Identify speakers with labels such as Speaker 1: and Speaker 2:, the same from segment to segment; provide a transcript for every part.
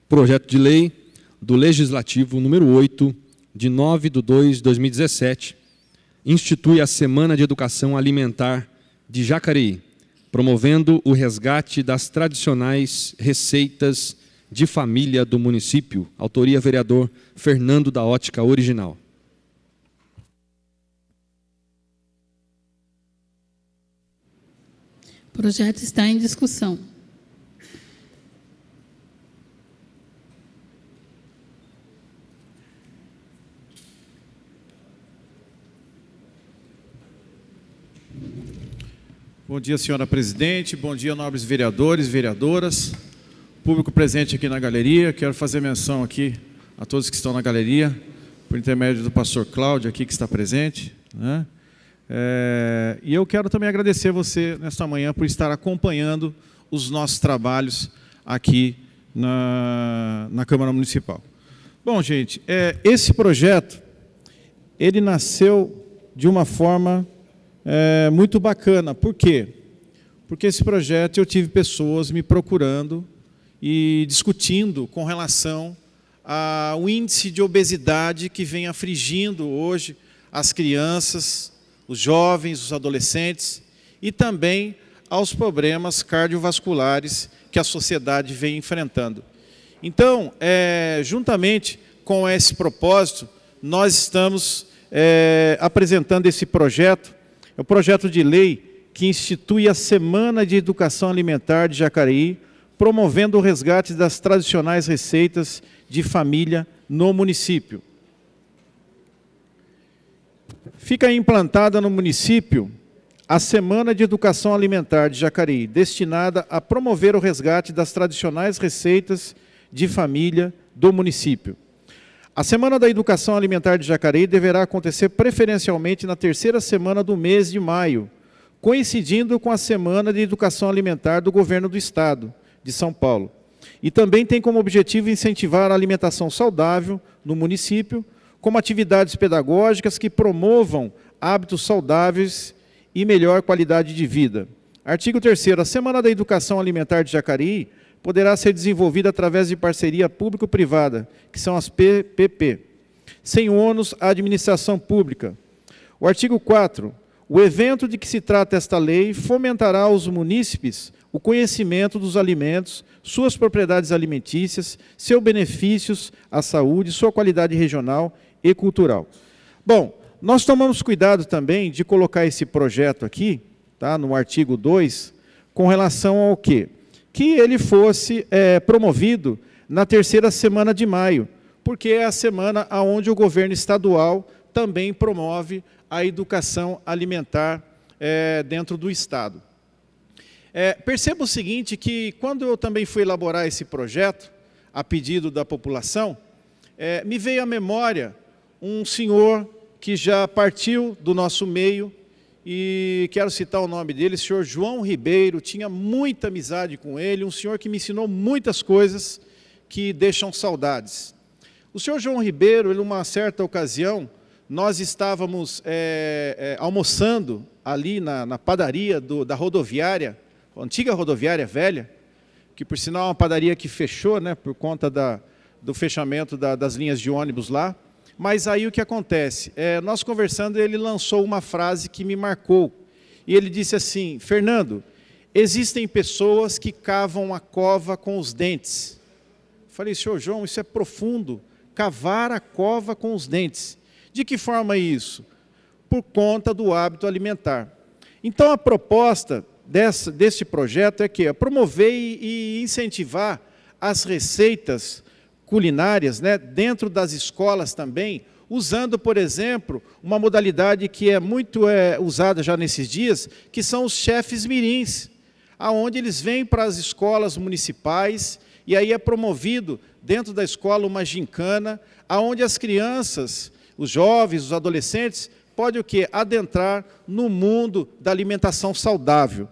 Speaker 1: Projeto de lei do Legislativo número 8, de 9/2/2017, institui a Semana de Educação Alimentar de Jacareí, promovendo o resgate das tradicionais receitas de família do município. Autoria, vereador Fernando da Ótica Original.
Speaker 2: O projeto está em discussão.
Speaker 3: Bom dia, senhora presidente. Bom dia, nobres vereadores e vereadoras. Público presente aqui na galeria. Quero fazer menção aqui a todos que estão na galeria, por intermédio do pastor Cláudio, aqui que está presente, né? E eu quero também agradecer você, nesta manhã, por estar acompanhando os nossos trabalhos aqui na Câmara Municipal. Bom, gente, esse projeto, ele nasceu de uma forma muito bacana. Por quê? Porque esse projeto eu tive pessoas me procurando e discutindo com relação ao índice de obesidade que vem afligindo hoje as crianças, os jovens, os adolescentes e também aos problemas cardiovasculares que a sociedade vem enfrentando. Então, juntamente com esse propósito, nós estamos apresentando esse projeto. É o projeto de lei que institui a Semana de Educação Alimentar de Jacareí, promovendo o resgate das tradicionais receitas de família no município. Fica implantada no município a Semana de Educação Alimentar de Jacareí, destinada a promover o resgate das tradicionais receitas de família do município. A Semana da Educação Alimentar de Jacareí deverá acontecer preferencialmente na terceira semana do mês de maio, coincidindo com a Semana de Educação Alimentar do Governo do Estado de São Paulo. E também tem como objetivo incentivar a alimentação saudável no município, como atividades pedagógicas que promovam hábitos saudáveis e melhor qualidade de vida. Artigo 3º. A Semana da Educação Alimentar de Jacareí poderá ser desenvolvida através de parceria público-privada, que são as PPP, sem ônus à administração pública. O artigo 4º. O evento de que se trata esta lei fomentará aos munícipes o conhecimento dos alimentos, suas propriedades alimentícias, seus benefícios à saúde, sua qualidade regional e cultural. Bom, nós tomamos cuidado também de colocar esse projeto aqui, tá, no artigo 2, com relação ao quê? Que ele fosse promovido na terceira semana de maio, porque é a semana onde o governo estadual também promove a educação alimentar dentro do Estado. Perceba o seguinte, que quando eu também fui elaborar esse projeto, a pedido da população, me veio à memória um senhor que já partiu do nosso meio, e quero citar o nome dele, o senhor João Ribeiro. Tinha muita amizade com ele, um senhor que me ensinou muitas coisas que deixam saudades. O senhor João Ribeiro, em uma certa ocasião, nós estávamos almoçando ali na padaria da rodoviária, a antiga rodoviária velha, que por sinal é uma padaria que fechou, né, por conta do fechamento das linhas de ônibus lá. Mas aí o que acontece? Nós conversando, ele lançou uma frase que me marcou. E ele disse assim: Fernando, existem pessoas que cavam a cova com os dentes. Falei, senhor João, isso é profundo, cavar a cova com os dentes. De que forma isso? Por conta do hábito alimentar. Então a proposta desse projeto é que é promover e incentivar as receitas culinárias, né, dentro das escolas também, usando, por exemplo, uma modalidade que é muito usada já nesses dias, que são os chefes mirins, aonde eles vêm para as escolas municipais, e aí é promovido dentro da escola uma gincana, aonde as crianças, os jovens, os adolescentes, podem o quê? Adentrar no mundo da alimentação saudável.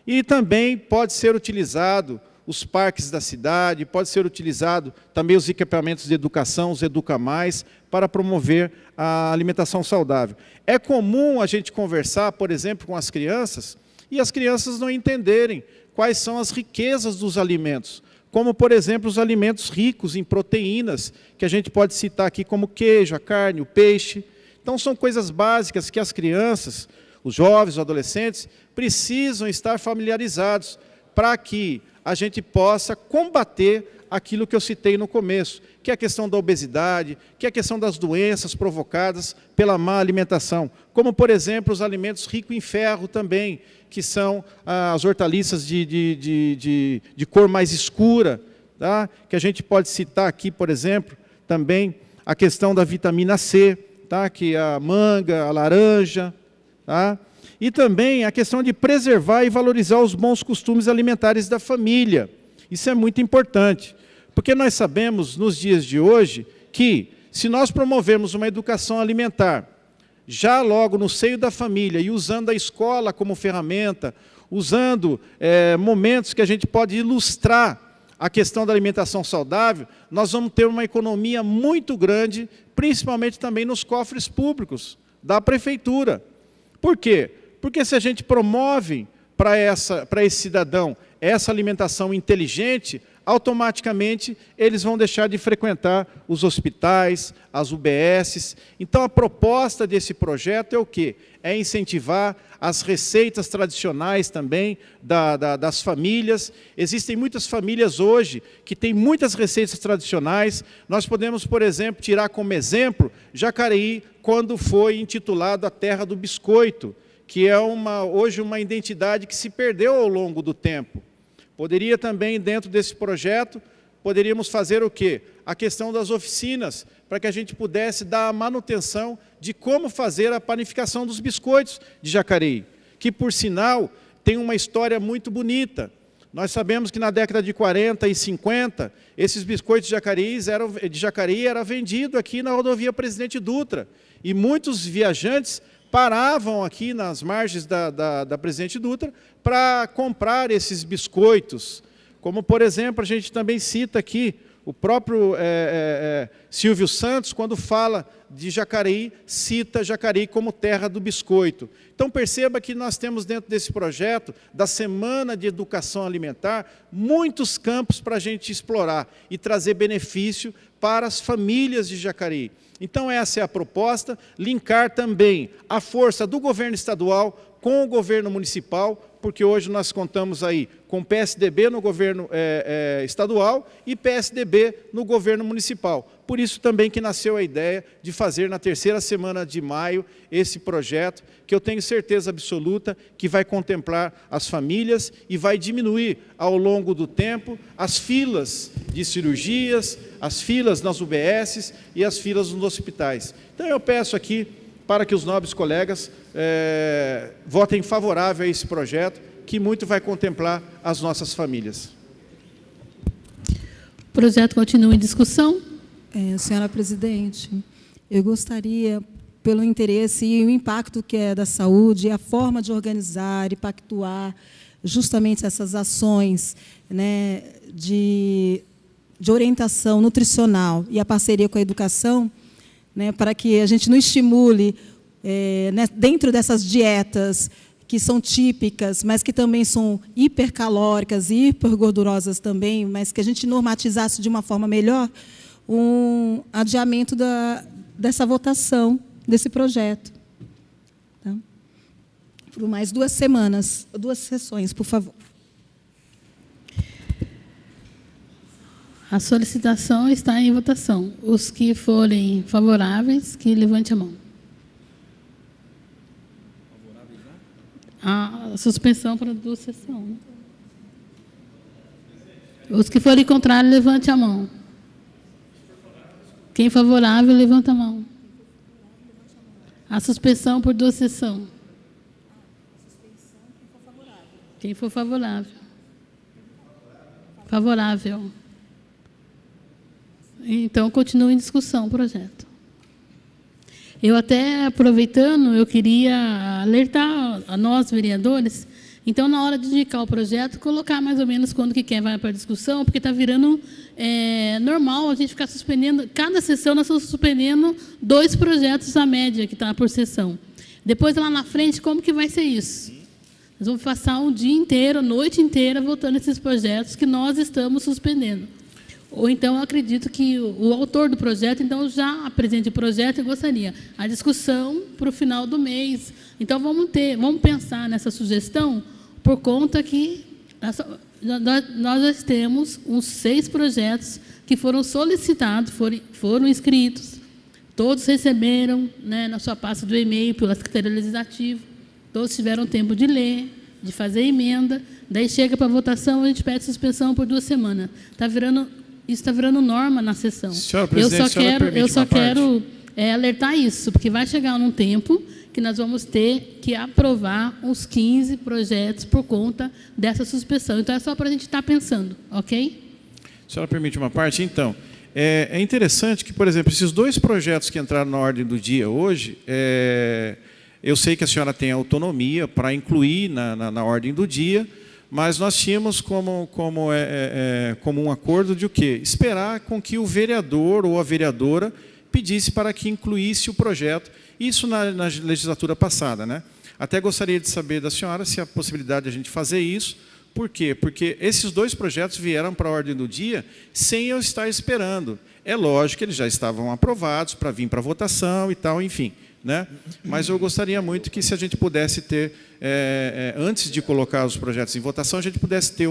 Speaker 3: E também pode ser utilizado os parques da cidade, pode ser utilizado também os equipamentos de educação, os Educa Mais, para promover a alimentação saudável. É comum a gente conversar, por exemplo, com as crianças, e as crianças não entenderem quais são as riquezas dos alimentos. como, por exemplo, os alimentos ricos em proteínas, que a gente pode citar aqui como queijo, a carne, o peixe. Então, são coisas básicas que as crianças, os jovens, os adolescentes, precisam estar familiarizados para que a gente possa combater aquilo que eu citei no começo, que é a questão da obesidade, que é a questão das doenças provocadas pela má alimentação, como, por exemplo, os alimentos ricos em ferro também, que são as hortaliças de cor mais escura, tá? Que a gente pode citar aqui, por exemplo, também a questão da vitamina C, tá? Que é a manga, a laranja, tá? E também a questão de preservar e valorizar os bons costumes alimentares da família. Isso é muito importante, porque nós sabemos, nos dias de hoje, que se nós promovermos uma educação alimentar, já logo no seio da família, e usando a escola como ferramenta, usando momentos que a gente pode ilustrar a questão da alimentação saudável, nós vamos ter uma economia muito grande, principalmente também nos cofres públicos da prefeitura. Por quê? Porque se a gente promove para esse cidadão essa alimentação inteligente, automaticamente eles vão deixar de frequentar os hospitais, as UBSs. Então, a proposta desse projeto é o quê? É incentivar as receitas tradicionais também das famílias. Existem muitas famílias hoje que têm muitas receitas tradicionais. Nós podemos, por exemplo, tirar como exemplo Jacareí, quando foi intitulado a Terra do Biscoito, que é hoje uma identidade que se perdeu ao longo do tempo. Poderia também, dentro desse projeto, poderíamos fazer o quê? A questão das oficinas, para que a gente pudesse dar a manutenção de como fazer a panificação dos biscoitos de Jacareí, que, por sinal, tem uma história muito bonita. Nós sabemos que na década de 40 e 50, esses biscoitos de Jacareí eram vendidos aqui na rodovia Presidente Dutra, e muitos viajantes paravam aqui nas margens da Presidente Dutra para comprar esses biscoitos. Como, por exemplo, a gente também cita aqui o próprio Silvio Santos, quando fala de Jacareí, cita Jacareí como terra do biscoito. Então, perceba que nós temos dentro desse projeto, da Semana de Educação Alimentar, muitos campos para a gente explorar e trazer benefício para as famílias de Jacareí. Então, essa é a proposta, linkar também a força do governo estadual com o governo municipal, porque hoje nós contamos aí com PSDB no governo estadual e PSDB no governo municipal. Por isso também que nasceu a ideia de fazer na terceira semana de maio esse projeto, que eu tenho certeza absoluta que vai contemplar as famílias e vai diminuir ao longo do tempo as filas de cirurgias, as filas nas UBSs e as filas nos hospitais. Então eu peço aqui para que os nobres colegas votem favorável a esse projeto, que muito vai contemplar as nossas famílias.
Speaker 2: O projeto continua em discussão.
Speaker 4: Senhora presidente, eu gostaria, pelo interesse e o impacto que é da saúde, a forma de organizar e pactuar justamente essas ações, né, de orientação nutricional e a parceria com a educação, né, para que a gente não estimule, dentro dessas dietas que são típicas, mas que também são hipercalóricas e hipergordurosas também, mas que a gente normatizasse de uma forma melhor um adiamento dessa votação desse projeto. Tá? Por mais 2 semanas, 2 sessões, por favor.
Speaker 2: A solicitação está em votação. Os que forem favoráveis, que levante a mão. A suspensão para 2 sessões. Os que forem contrários, levante a mão. Quem é favorável, levanta a mão. A suspensão por 2 sessões. Quem for favorável. Favorável. Então, continua em discussão o projeto. Eu até, aproveitando, eu queria alertar a nós, vereadores, então, na hora de indicar o projeto, colocar mais ou menos quando que quer vai para a discussão, porque está virando normal a gente ficar suspendendo, cada sessão nós estamos suspendendo 2 projetos à média que está por sessão. Depois, lá na frente, como que vai ser isso? Nós vamos passar um dia inteiro, a noite inteira, votando esses projetos que nós estamos suspendendo. Ou então, eu acredito que o autor do projeto, então, já apresente o projeto e gostaria. A discussão para o final do mês. Então, vamos pensar nessa sugestão, por conta que nós já temos uns 6 projetos que foram solicitados, foram inscritos, todos receberam, né, na sua pasta do e-mail, pela Secretaria Legislativa, todos tiveram tempo de ler, de fazer emenda, daí chega para votação, a gente pede suspensão por 2 semanas. Isso está virando norma na sessão.
Speaker 3: Senhora presidente,
Speaker 2: eu só quero alertar isso, porque vai chegar num tempo que nós vamos ter que aprovar uns 15 projetos por conta dessa suspensão. Então, é só para a gente estar pensando, ok?
Speaker 3: A senhora permite uma parte? Então, é interessante que, por exemplo, esses 2 projetos que entraram na ordem do dia hoje, eu sei que a senhora tem autonomia para incluir na ordem do dia, mas nós tínhamos como um acordo de o quê? Esperar com que o vereador ou a vereadora pedisse para que incluísse o projeto. Isso na legislatura passada, né? Até gostaria de saber da senhora se há possibilidade de a gente fazer isso. Por quê? Porque esses 2 projetos vieram para a ordem do dia sem eu estar esperando. É lógico que eles já estavam aprovados para vir para a votação e tal, enfim, né? Mas eu gostaria muito que, se a gente pudesse ter, antes de colocar os projetos em votação, a gente pudesse ter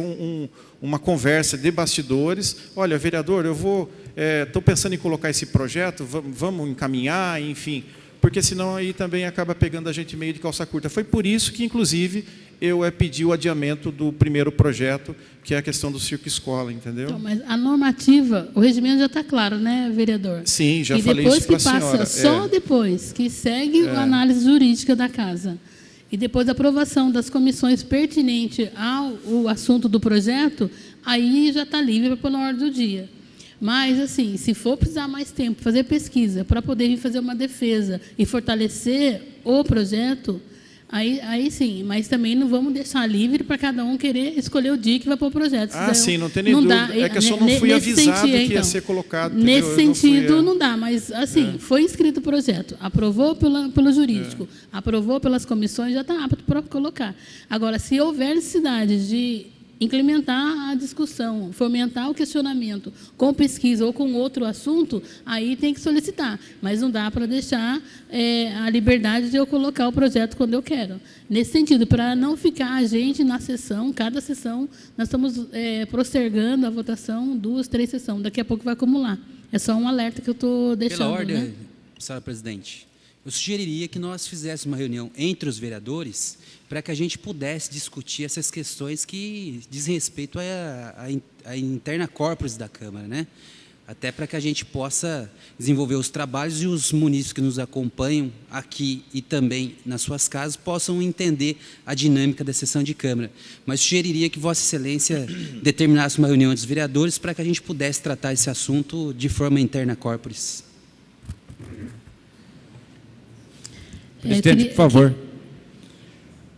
Speaker 3: uma conversa de bastidores. Olha, vereador, estou pensando em colocar esse projeto, vamos encaminhar, enfim, porque senão aí também acaba pegando a gente meio de calça curta. Foi por isso que, inclusive, eu pedi o adiamento do primeiro projeto, que é a questão do circo escola, entendeu?
Speaker 2: Então, mas a normativa, o regimento já está claro, né, vereador?
Speaker 3: Sim, já falei isso para a senhora.
Speaker 2: E depois que passa, só depois que segue a análise jurídica da casa, e depois da aprovação das comissões pertinentes ao assunto do projeto, aí já está livre para pôr na ordem do dia. Mas, assim, se for precisar mais tempo, fazer pesquisa, para poder vir fazer uma defesa e fortalecer o projeto, aí sim, mas também não vamos deixar livre para cada um querer escolher o dia que vai pôr o projeto.
Speaker 3: Sim, não tem nem dúvida. É que eu só não fui avisado que ia ser colocado.
Speaker 2: Nesse sentido, não dá, mas, assim, foi inscrito o projeto, aprovou pelo jurídico, aprovou pelas comissões, já está apto para colocar. Agora, se houver necessidade de implementar a discussão, fomentar o questionamento com pesquisa ou com outro assunto, aí tem que solicitar. Mas não dá para deixar a liberdade de eu colocar o projeto quando eu quero. Nesse sentido, para não ficar a gente na sessão, cada sessão, nós estamos postergando a votação 2, 3 sessões. Daqui a pouco vai acumular. É só um alerta que eu estou deixando.
Speaker 5: Pela ordem,
Speaker 2: né?
Speaker 5: senhora presidente, eu sugeriria que nós fizéssemos uma reunião entre os vereadores para que a gente pudesse discutir essas questões que dizem respeito à interna corporis da Câmara, né? Até para que a gente possa desenvolver os trabalhos e os munícipes que nos acompanham aqui e também nas suas casas possam entender a dinâmica da sessão de Câmara. Mas sugeriria que Vossa Excelência determinasse uma reunião entre os vereadores para que a gente pudesse tratar esse assunto de forma interna corporis.
Speaker 6: Presidente, por favor.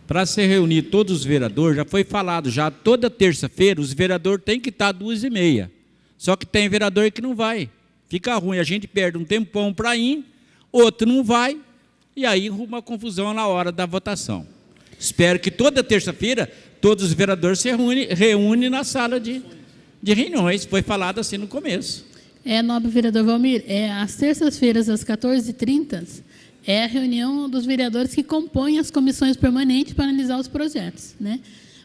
Speaker 6: Para se reunir todos os vereadores, já foi falado, já toda terça-feira os vereadores têm que estar 2h30. Só que tem vereador que não vai. Fica ruim, a gente perde um tempão para ir, outro não vai, e aí arruma uma confusão na hora da votação. Espero que toda terça-feira todos os vereadores se reúnem na sala de reuniões. Foi falado assim no começo.
Speaker 2: Nobre vereador Valmir, às terças-feiras, às 14h30, é a reunião dos vereadores que compõem as comissões permanentes para analisar os projetos, né?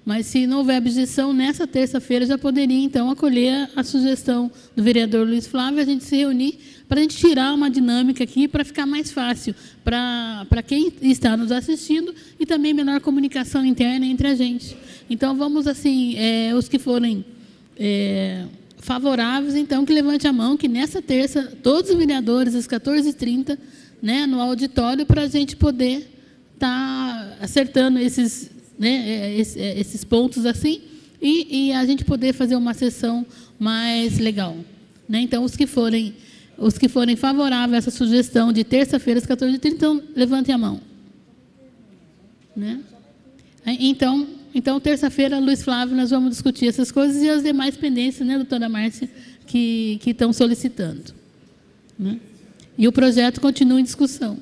Speaker 2: Mas, se não houver objeção, nessa terça-feira já poderia, então, acolher a sugestão do vereador Luiz Flávio, a gente se reunir para a gente tirar uma dinâmica aqui, para ficar mais fácil para quem está nos assistindo e também menor comunicação interna entre a gente. Então, vamos, assim, os que forem favoráveis, então, que levante a mão, que nessa terça, todos os vereadores, às 14h30, né, no auditório, para a gente poder estar acertando esses pontos assim e a gente poder fazer uma sessão mais legal, né? Então, os que forem favoráveis a essa sugestão de terça-feira às 14h30, então, levantem a mão, né? Então, terça-feira, Luiz Flávio, nós vamos discutir essas coisas e as demais pendências, né, doutora Márcia, que estão solicitando, né? E o projeto continua em discussão.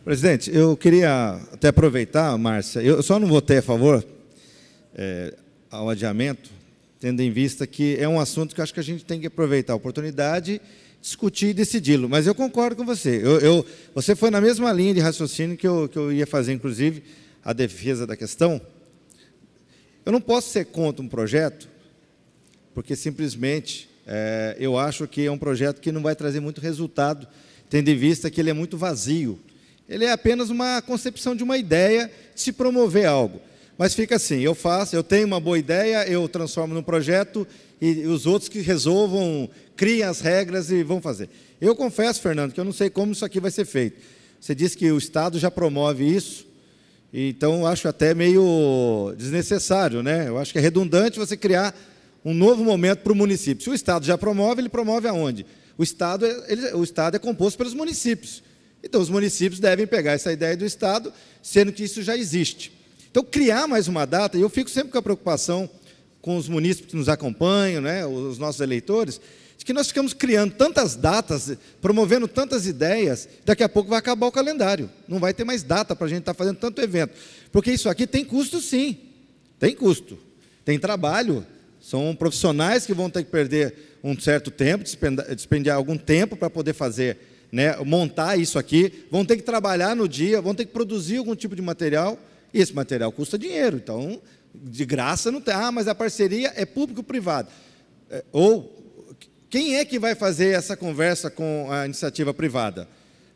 Speaker 7: Presidente, eu queria até aproveitar, Márcia, eu só não votei a favor ao adiamento, tendo em vista que é um assunto que eu acho que a gente tem que aproveitar a oportunidade, discutir e decidi-lo. Mas eu concordo com você. Você foi na mesma linha de raciocínio que eu ia fazer, inclusive, a defesa da questão. Eu não posso ser contra um projeto, porque simplesmente eu acho que é um projeto que não vai trazer muito resultado, tendo em vista que ele é muito vazio. Ele é apenas uma concepção de uma ideia de se promover algo. Mas fica assim, eu tenho uma boa ideia, eu transformo num projeto e os outros que resolvam, criem as regras e vão fazer. Eu confesso, Fernando, que eu não sei como isso aqui vai ser feito. Você disse que o Estado já promove isso, então eu acho até meio desnecessário, né? Eu acho que é redundante você criar um novo momento para o município. Se o Estado já promove, ele promove aonde? O Estado é composto pelos municípios. Então, os municípios devem pegar essa ideia do Estado, sendo que isso já existe. Então, criar mais uma data, e eu fico sempre com a preocupação com os munícipes que nos acompanham, né, os nossos eleitores, de que nós ficamos criando tantas datas, promovendo tantas ideias, daqui a pouco vai acabar o calendário. Não vai ter mais data para a gente estar fazendo tanto evento. Porque isso aqui tem custo, sim. Tem custo. Tem trabalho. São profissionais que vão ter que perder um certo tempo, despender algum tempo para poder fazer, né, montar isso aqui, vão ter que trabalhar no dia, vão ter que produzir algum tipo de material, e esse material custa dinheiro, então, de graça não tem. Mas a parceria é público-privado. Ou, quem é que vai fazer essa conversa com a iniciativa privada?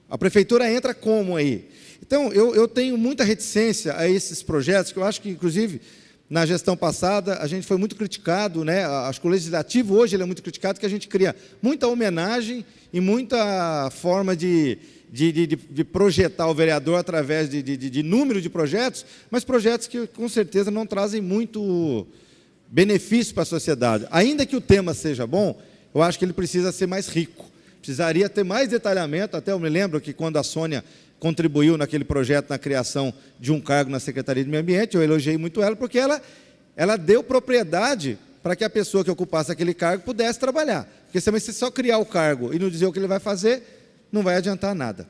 Speaker 7: A prefeitura entra como aí? Então, eu tenho muita reticência a esses projetos, que eu acho que, inclusive, na gestão passada, a gente foi muito criticado, né? Acho que o legislativo hoje ele é muito criticado, que a gente cria muita homenagem e muita forma de projetar o vereador através de número de projetos, mas projetos que, com certeza, não trazem muito benefício para a sociedade. Ainda que o tema seja bom, eu acho que ele precisa ser mais rico. Precisaria ter mais detalhamento. Até eu me lembro que, quando a Sônia contribuiu naquele projeto na criação de um cargo na Secretaria de Meio Ambiente, eu elogiei muito ela, porque ela deu propriedade para que a pessoa que ocupasse aquele cargo pudesse trabalhar. Porque se você só criar o cargo e não dizer o que ele vai fazer, não vai adiantar nada.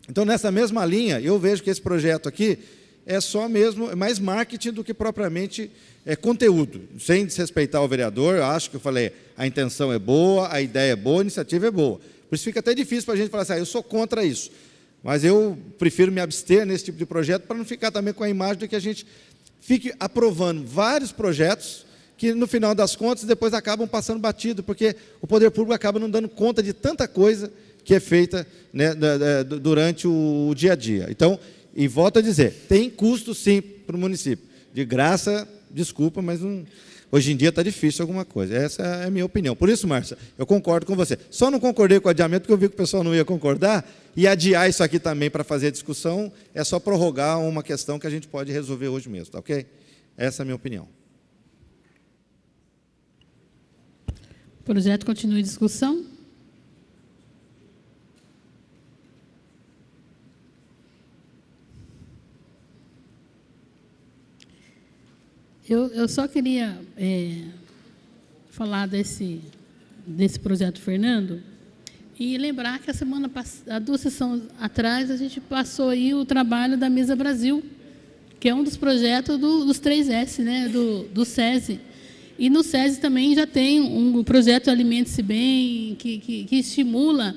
Speaker 7: Então, nessa mesma linha, eu vejo que esse projeto aqui é só mesmo mais marketing do que propriamente conteúdo. Sem desrespeitar o vereador, eu acho que eu falei, a intenção é boa, a ideia é boa, a iniciativa é boa. Por isso fica até difícil para a gente falar assim, eu sou contra isso. Mas eu prefiro me abster nesse tipo de projeto para não ficar também com a imagem de que a gente fique aprovando vários projetos que, no final das contas, depois acabam passando batido, porque o poder público acaba não dando conta de tanta coisa que é feita, né, durante o dia a dia. Então, e volto a dizer, tem custo sim para o município. De graça, desculpa, mas não, hoje em dia está difícil alguma coisa. Essa é a minha opinião. Por isso, Márcia, eu concordo com você. Só não concordei com o adiamento, porque eu vi que o pessoal não ia concordar, e adiar isso aqui também para fazer a discussão é só prorrogar uma questão que a gente pode resolver hoje mesmo, tá ok? Essa é a minha opinião.
Speaker 2: O projeto continua em discussão. Eu só queria falar desse projeto, Fernando, e lembrar que há 2 sessões atrás, a gente passou aí o trabalho da Mesa Brasil, que é um dos projetos dos 3S, né, do SESI. E no SESI também já tem um projeto Alimente-se Bem, que estimula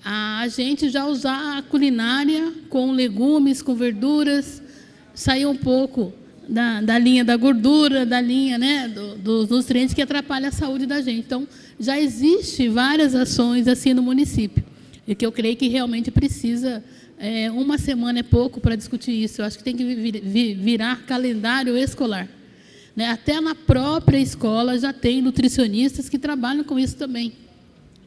Speaker 2: a gente já usar a culinária com legumes, com verduras, sair um pouco da linha da gordura, da linha, né, dos nutrientes que atrapalham a saúde da gente. Então, já existe várias ações assim no município, e que eu creio que realmente precisa, uma semana é pouco para discutir isso. Eu acho que tem que virar calendário escolar. Né? Até na própria escola já tem nutricionistas que trabalham com isso também.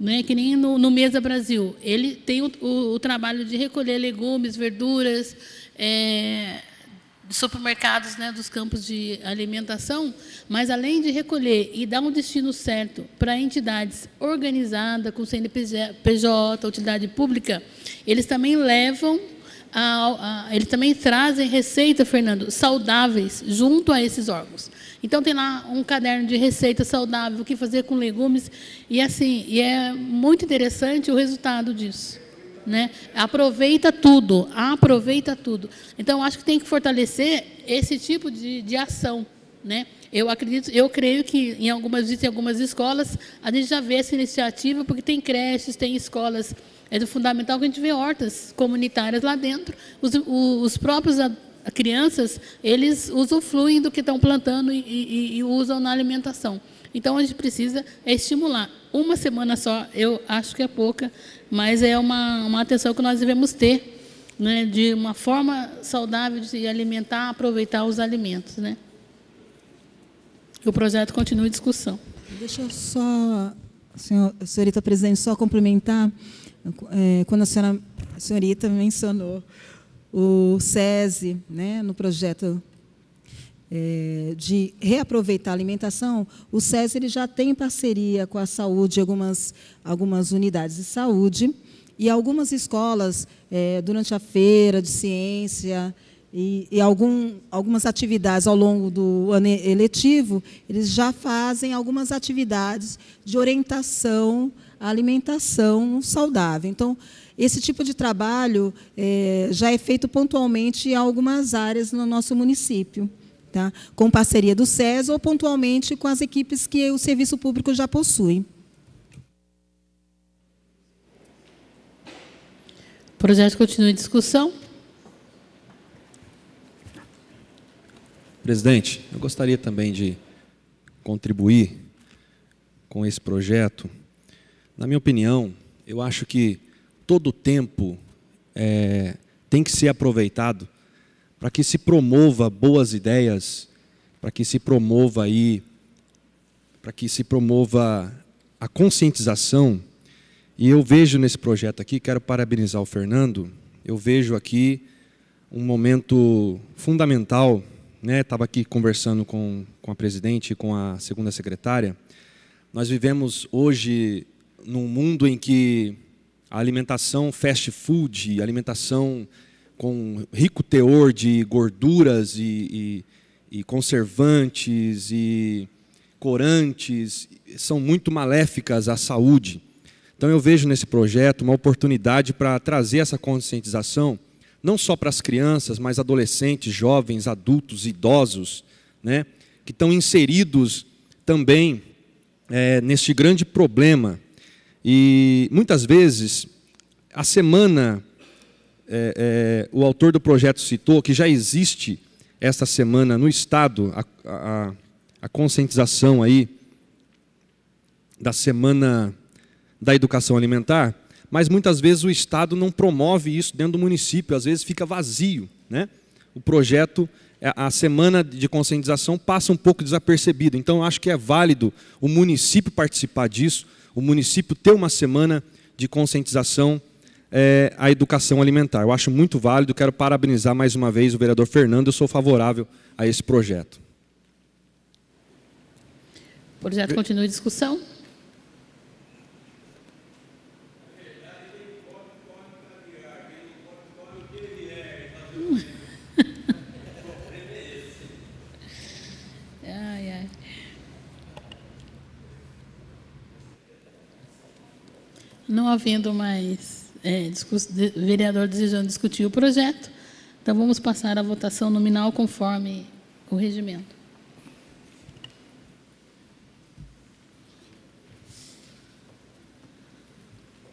Speaker 2: Né? Que nem no Mesa Brasil. Ele tem o trabalho de recolher legumes, verduras, supermercados, né, dos campos de alimentação, mas, além de recolher e dar um destino certo para entidades organizadas, com CNPJ, utilidade pública, eles também levam, eles também trazem receita, Fernando, saudáveis junto a esses órgãos. Então, tem lá um caderno de receita saudável, o que fazer com legumes, e assim, é muito interessante o resultado disso. né? Aproveita tudo, aproveita tudo. Então, acho que tem que fortalecer esse tipo de ação, né? Eu creio que em algumas escolas a gente já vê essa iniciativa, porque tem creches, tem escolas do fundamental que a gente vê hortas comunitárias lá dentro. Os próprios crianças, eles usufruem do que estão plantando e usam na alimentação. Então, a gente precisa estimular. Uma semana só, eu acho que é pouca, mas é uma atenção que nós devemos ter, né, de uma forma saudável de se alimentar, aproveitar os alimentos, né? O projeto continua em discussão.
Speaker 4: Deixa eu só, senhorita presidente, só complementar, quando a senhorita mencionou o SESI, né, no projeto de reaproveitar a alimentação, o SESI ele já tem parceria com a saúde, algumas unidades de saúde, e algumas escolas, durante a feira de ciência, e algumas atividades ao longo do ano letivo, eles já fazem algumas atividades de orientação à alimentação saudável. Então, esse tipo de trabalho já é feito pontualmente em algumas áreas no nosso município, tá? Com parceria do SES ou pontualmente com as equipes que o serviço público já possui.
Speaker 2: O projeto continua em discussão.
Speaker 1: Presidente, eu gostaria também de contribuir com esse projeto. Na minha opinião, eu acho que todo o tempo tem que ser aproveitado para que se promova boas ideias, para que se promova a conscientização. E eu vejo nesse projeto aqui, quero parabenizar o Fernando, eu vejo aqui um momento fundamental, né? Estava aqui conversando com a presidente e com a segunda secretária. Nós vivemos hoje num mundo em que a alimentação fast food, alimentação com rico teor de gorduras e conservantes e corantes, são muito maléficas à saúde. Então eu vejo nesse projeto uma oportunidade para trazer essa conscientização, não só para as crianças, mas adolescentes, jovens, adultos, idosos, né, que estão inseridos também neste grande problema. E muitas vezes, a semana, o autor do projeto citou que já existe esta semana no Estado, a conscientização aí da Semana da Educação Alimentar, mas muitas vezes o Estado não promove isso dentro do município, às vezes fica vazio, né? O projeto, a semana de conscientização passa um pouco desapercebido, então eu acho que é válido o município participar disso, o município ter uma semana de conscientização à educação alimentar. Eu acho muito válido, quero parabenizar mais uma vez o vereador Fernando, eu sou favorável a esse projeto.
Speaker 2: O projeto continua em discussão. Não havendo mais vereador desejando discutir o projeto, então vamos passar à votação nominal conforme o regimento.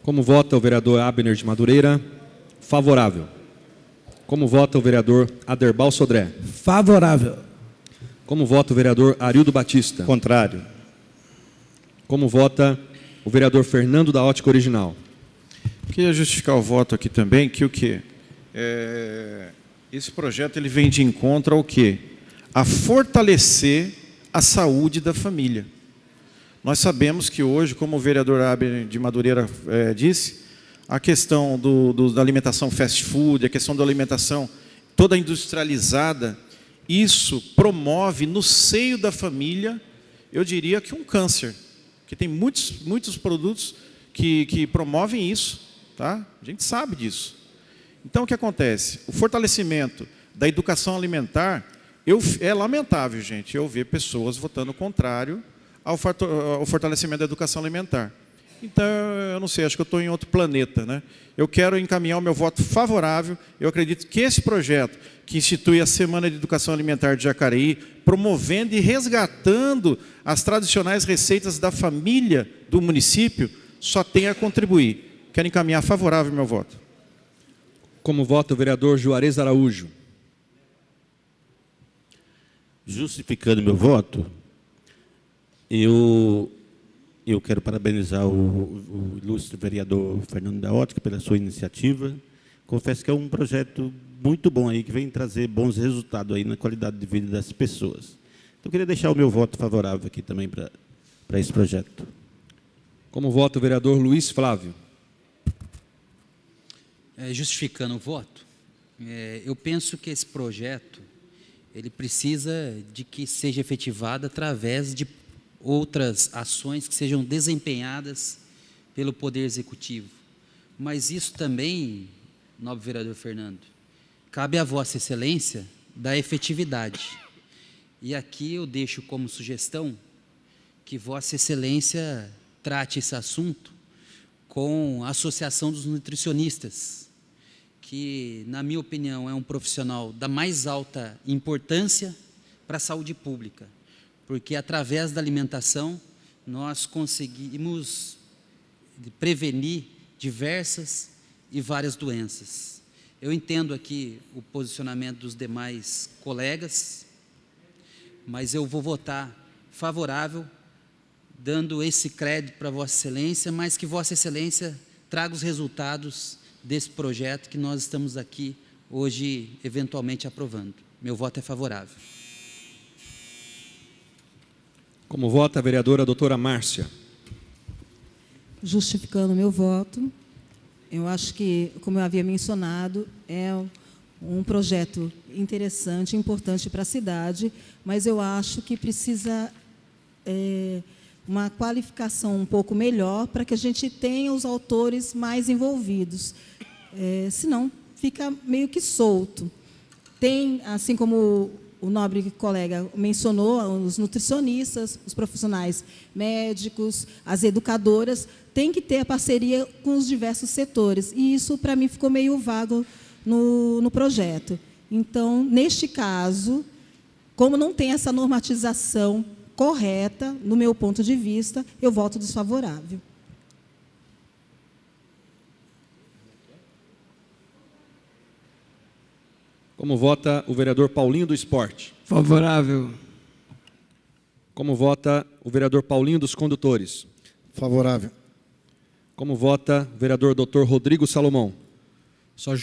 Speaker 1: Como vota o vereador Abner de Madureira? Favorável. Como vota o vereador Aderbal Sodré?
Speaker 8: Favorável.
Speaker 1: Como vota o vereador Arildo Batista?
Speaker 7: Contrário.
Speaker 1: Como vota o vereador Fernando da Ótica Original?
Speaker 3: Queria justificar o voto aqui também, que o quê? Esse projeto ele vem de encontro ao quê? A fortalecer a saúde da família. Nós sabemos que hoje, como o vereador Abner de Madureira disse, a questão da alimentação fast food, a questão da alimentação toda industrializada, isso promove no seio da família, eu diria que um câncer, que tem muitos produtos que promovem isso, tá? A gente sabe disso. Então, o que acontece? O fortalecimento da educação alimentar, é lamentável, gente, eu ver pessoas votando contrário ao fortalecimento da educação alimentar. Então, eu não sei, acho que eu estou em outro planeta, né? Eu quero encaminhar o meu voto favorável. Eu acredito que esse projeto, que institui a Semana de Educação Alimentar de Jacareí, promovendo e resgatando as tradicionais receitas da família do município, só tem a contribuir. Quero encaminhar favorável o meu voto.
Speaker 1: Como vota o vereador Juarez Araújo?
Speaker 8: Justificando meu voto, eu quero parabenizar o ilustre vereador Fernando da Ótica pela sua iniciativa. Confesso que é um projeto muito bom aí, que vem trazer bons resultados aí na qualidade de vida das pessoas. Então, eu queria deixar o meu voto favorável aqui também para esse projeto.
Speaker 1: Como vota o vereador Luiz Flávio?
Speaker 5: Justificando o voto, eu penso que esse projeto ele precisa de que seja efetivado através de outras ações que sejam desempenhadas pelo Poder Executivo. Mas isso também, nobre vereador Fernando, cabe a Vossa Excelência da efetividade. E aqui eu deixo como sugestão que Vossa Excelência trate esse assunto com a Associação dos Nutricionistas, que, na minha opinião, é um profissional da mais alta importância para a saúde pública, porque através da alimentação nós conseguimos prevenir diversas e várias doenças. Eu entendo aqui o posicionamento dos demais colegas, mas eu vou votar favorável, dando esse crédito para Vossa Excelência, mas que Vossa Excelência traga os resultados desse projeto que nós estamos aqui hoje, eventualmente, aprovando. Meu voto é favorável.
Speaker 1: Como vota a vereadora doutora Márcia?
Speaker 4: Justificando o meu voto, eu acho que, como eu havia mencionado, é um projeto interessante, importante para a cidade, mas eu acho que precisa uma qualificação um pouco melhor para que a gente tenha os autores mais envolvidos. Senão, fica meio que solto. Tem, assim como o nobre colega mencionou, os nutricionistas, os profissionais médicos, as educadoras, tem que ter a parceria com os diversos setores. E isso, para mim, ficou meio vago no projeto. Então, neste caso, como não tem essa normatização correta, no meu ponto de vista, eu voto desfavorável.
Speaker 1: Como vota o vereador Paulinho do Esporte?
Speaker 9: Favorável.
Speaker 1: Como vota o vereador Paulinho dos Condutores?
Speaker 10: Favorável.
Speaker 1: Como vota o vereador Dr. Rodrigo Salomão?
Speaker 11: Só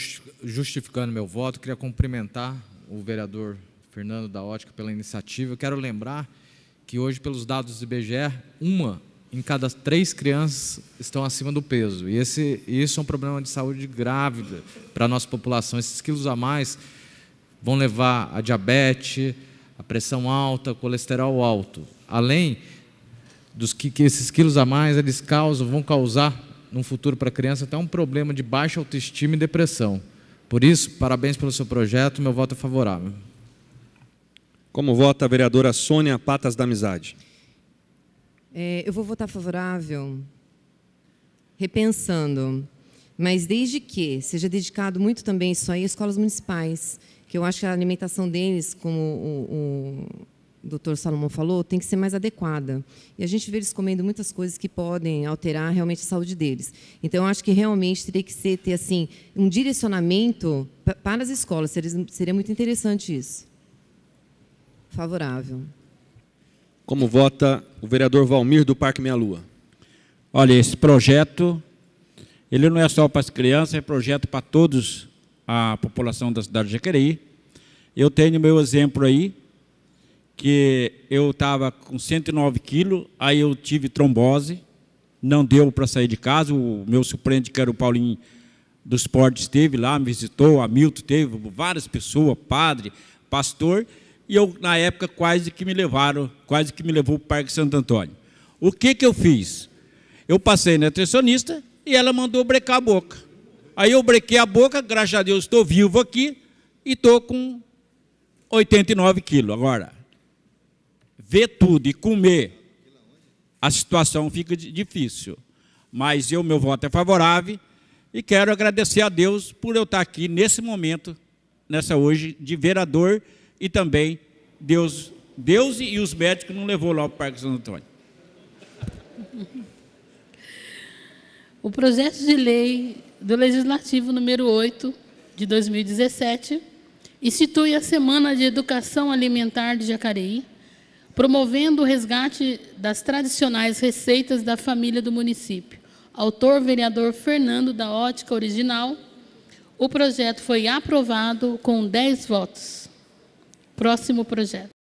Speaker 11: justificando meu voto, queria cumprimentar o vereador Fernando da Ótica pela iniciativa. Eu quero lembrar que hoje, pelos dados do IBGE, 1 em cada 3 crianças estão acima do peso. E isso é um problema de saúde grave para a nossa população. Esses quilos a mais vão levar a diabetes, a pressão alta, colesterol alto. Além dos que esses quilos a mais eles vão causar, no futuro para a criança, até um problema de baixa autoestima e depressão. Por isso, parabéns pelo seu projeto, meu voto é favorável.
Speaker 1: Como vota a vereadora Sônia Patas da Amizade?
Speaker 12: Eu vou votar favorável, repensando, mas desde que seja dedicado muito também isso aí às escolas municipais, que eu acho que a alimentação deles, como o doutor Salomão falou, tem que ser mais adequada. E a gente vê eles comendo muitas coisas que podem alterar realmente a saúde deles. Então, eu acho que realmente teria que ter assim, um direcionamento para as escolas, seria muito interessante isso. Favorável.
Speaker 1: Como vota o vereador Valmir do Parque Meia Lua?
Speaker 6: Olha, esse projeto, ele não é só para as crianças, é projeto para todos a população da cidade de Jacareí. Eu tenho meu exemplo aí, que eu estava com 109 quilos, aí eu tive trombose, não deu para sair de casa, o meu suplente, que era o Paulinho do Esporte, esteve lá, me visitou, o Hamilton teve, várias pessoas, padre, pastor, e eu, na época, quase que me levou para o Parque Santo Antônio. O que eu fiz? Eu passei na nutricionista e ela mandou brecar a boca. Aí eu brequei a boca, graças a Deus estou vivo aqui e estou com 89 quilos. Agora, ver tudo e comer, a situação fica difícil. mas meu voto é favorável e quero agradecer a Deus por eu estar aqui nesse momento, hoje, de vereador e também Deus e os médicos não levou lá para o Parque Santo Antônio.
Speaker 2: O projeto de lei do Legislativo número 8 de 2017 institui a Semana de Educação Alimentar de Jacareí, promovendo o resgate das tradicionais receitas da família do município. Autor, vereador Fernando da Ótica Original. O projeto foi aprovado com 10 votos. Próximo projeto.